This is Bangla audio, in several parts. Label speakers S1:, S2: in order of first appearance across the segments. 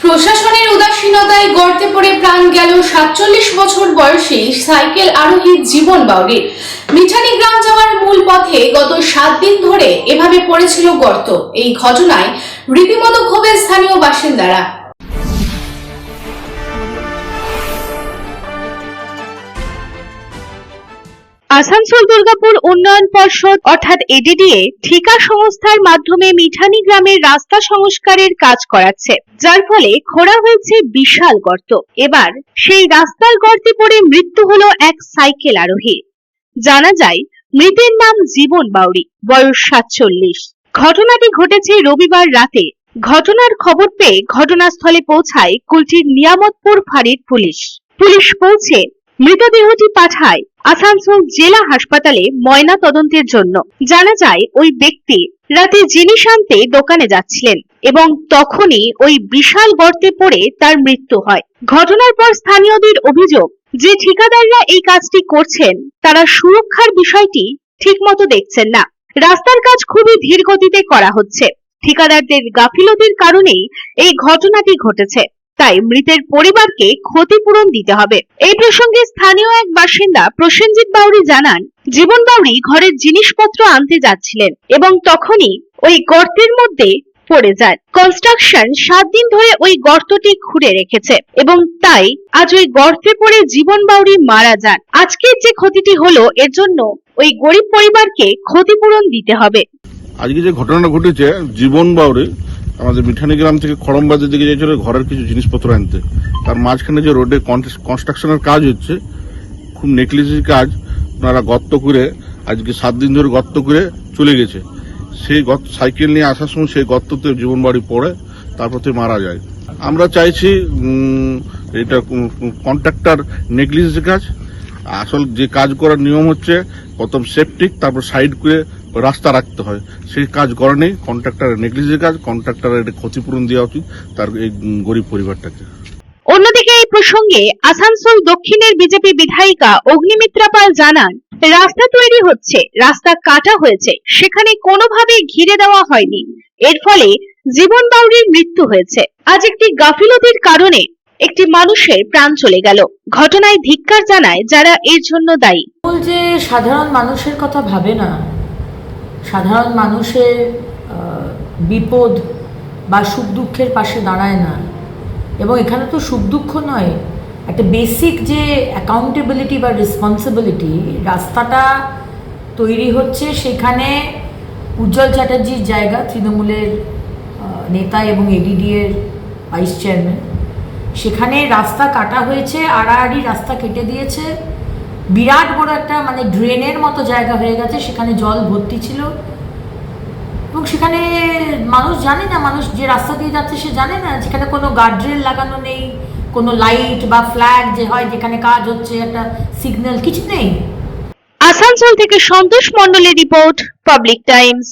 S1: প্রশাসনের উদাসীনতায় গর্তে পড়ে প্রাণ গেল ৪৭ বছর বয়সী সাইকেল আরোহী জীবন বাউরির। মিঠানি গ্রাম যাওয়ার মূল পথে গত ৭ দিন ধরে এভাবে পড়েছিল গর্ত। এই ঘটনায় রীতিমতো ক্ষোভে স্থানীয় বাসিন্দারা।
S2: আসানসোল দুর্গাপুর উন্নয়ন পর্ষদ অর্থাৎ এডিডিএ ঠিকা সংস্থার মাধ্যমে মিঠানি গ্রামের রাস্তা সংস্কারের কাজ করাচ্ছে, যার ফলে খোঁড়া হয়েছে বিশাল গর্ত। এবার সেই রাস্তার গর্তে পড়ে মৃত্যু হলো এক সাইকেল আরোহীর। জানা যায়, মৃতের নাম জীবন বাউরি, বয়স ৪৭। ঘটনাটি ঘটেছে রবিবার রাতে। ঘটনার খবর পেয়ে ঘটনাস্থলে পৌঁছায় কুলটির নিয়ামতপুর ফাঁড়ির পুলিশ। পুলিশ পৌঁছে মৃতদেহটি পাঠায় আসানসোল জেলা হাসপাতালে ময়না তদন্তের জন্য। জানা যায়, ওই ব্যক্তি রাতে জিনিস আনতে দোকানে যাচ্ছিলেন এবং তখনই ওই বিশাল গর্তে পড়ে তার মৃত্যু হয়। ঘটনার পর স্থানীয়দের অভিযোগ যে ঠিকাদাররা এই কাজটি করছেন তারা সুরক্ষার বিষয়টি ঠিকমতো দেখছেন না। রাস্তার কাজ খুবই ধীর গতিতে করা হচ্ছে। ঠিকাদারদের গাফিলতির কারণেই এই ঘটনাটি ঘটেছে। তাই মৃতের পরিবারকে ক্ষতিপূরণ দিতে হবে। এই প্রসঙ্গে স্থানীয় এক বাসিন্দা প্রসেনজিৎ বাউরি জানান, জীবন বাউরি ঘরের জিনিসপত্র আনতে যাচ্ছিলেন এবং তখনই ওই গর্তের মধ্যে পড়ে যায়। কনস্ট্রাকশন ৭ দিন ধরে ওই গর্তটি খুঁড়ে রেখেছে এবং তাই আজ ওই গর্তে পড়ে জীবন বাউরি মারা যান। আজকের যে ক্ষতিটি হলো, এর জন্য ওই গরিব পরিবারকে ক্ষতিপূরণ দিতে হবে।
S3: আজকে যে ঘটনাটা ঘটেছে, জীবন বাউরি আমাদের মিঠানি গ্রাম থেকে খড়মবাজার দিকে যাচ্ছিল ঘরের কিছু জিনিসপত্র আনতে। তার মাঝখানে যে রোডে কনস্ট্রাকশনের কাজ হচ্ছে, খুব নেকলেসের কাজ, ওনারা গর্ত করে আজকে ৭ দিন ধরে গর্ত করে চলে গেছে। সেই সাইকেল নিয়ে আসার সময় সেই গর্ততে জীবন বাড়ি পড়ে, তারপর মারা যায়। আমরা চাইছি এটা কন্ট্রাক্টর নেগলিজেন্সের কাজ। আসল যে কাজ করার নিয়ম হচ্ছে প্রথম সেপটিক, তারপর সাইড করে রাস্তা রাখতে হয়। সেই কাজ করেনি, কন্ট্রাক্টরের নেগলিজেন্সের কাজ। কন্ট্রাক্টরের এটা ক্ষতিপূরণ দেওয়া উচিত তার এই গরিব পরিবারটাকে।
S2: অন্যদিকে এই প্রসঙ্গে আসানসোল দক্ষিণের বিজেপি বিধায়িকা অগ্নিমিত্রা পাল জানান, রাস্তা তৈরি হচ্ছে, রাস্তা কাটা হয়েছে, সেখানে কোনোভাবে ঘিরে দেওয়া হয়নি। এর ফলে জীবন বাউরির মৃত্যু হয়েছে। আজ একটি গাফিলতির কারণে একটি মানুষের প্রাণ চলে গেল। ঘটনায় ধিক্কার জানায় যারা এর জন্য দায়ী।
S4: যে সাধারণ মানুষের কথা ভাবে না, সাধারণ মানুষের বিপদ বা সুখ দুঃখের পাশে দাঁড়ায় না। এবং এখানে তো সুখ দুঃখ নয়, একটা বেসিক যে অ্যাকাউন্টেবিলিটি বা রেসপন্সিবিলিটি, রাস্তাটা তৈরি হচ্ছে সেখানে উজ্জ্বল চ্যাটার্জির জায়গা, তৃণমূলের নেতা এবং এডিডিএর ভাইস চেয়ারম্যান। সেখানে রাস্তা কাটা হয়েছে, আড়াআড়ি রাস্তা কেটে দিয়েছে, বিরাট বড় একটা ড্রেনের মতো জায়গা হয়ে গেছে, সেখানে জল ভর্তি ছিল। এবং সেখানে মানুষ জানে না, মানুষ যে রাস্তা দিয়ে যাচ্ছে সে জানে না যেখানে কোনো গার্ডরেল লাগানো নেই, কোনো লাইট বা ফ্ল্যাগ যে হয় যেখানে কাজ হচ্ছে, একটা সিগন্যাল, কিছু নেই।
S2: আসানসোল থেকে সন্তোষ মণ্ডলের রিপোর্ট, পাবলিক টাইমস।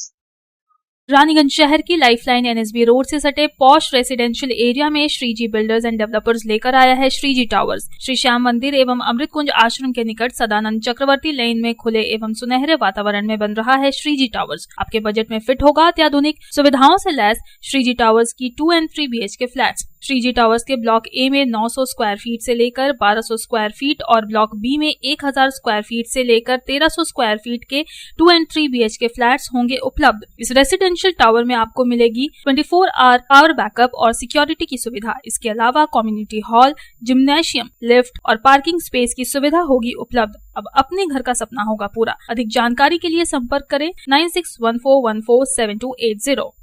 S5: रानीगंज शहर की लाइफलाइन एनएसबी रोड से सटे पॉश रेसिडेंशियल एरिया में श्रीजी बिल्डर्स एंड डेवलपर्स लेकर आया है श्रीजी टावर्स। श्री श्याम मंदिर एवं अमृत कुंज आश्रम के निकट सदानंद चक्रवर्ती लेन में खुले एवं सुनहरे वातावरण में बन रहा है श्रीजी टावर्स। आपके बजट में फिट होगा अत्याधुनिक सुविधाओं से लैस श्रीजी टावर्स की 2 और 3 BHK फ्लैट्स। श्रीजी टावर्स के ब्लॉक ए में 900 स्क्वायर फीट से लेकर 1200 स्क्वायर फीट और ब्लॉक बी में 1000 स्क्वायर फीट से लेकर 1300 स्क्वायर फीट के 2 और 3 BHK फ्लैट्स होंगे उपलब्ध। इस रेसिडेंशियल टावर में आपको मिलेगी 24 आवर पावर बैकअप और सिक्योरिटी की सुविधा। इसके अलावा कम्युनिटी हॉल, जिम्नेशियम, लिफ्ट और पार्किंग स्पेस की सुविधा होगी उपलब्ध। अब अपने घर का सपना होगा पूरा। अधिक जानकारी के लिए संपर्क करें 9614147280।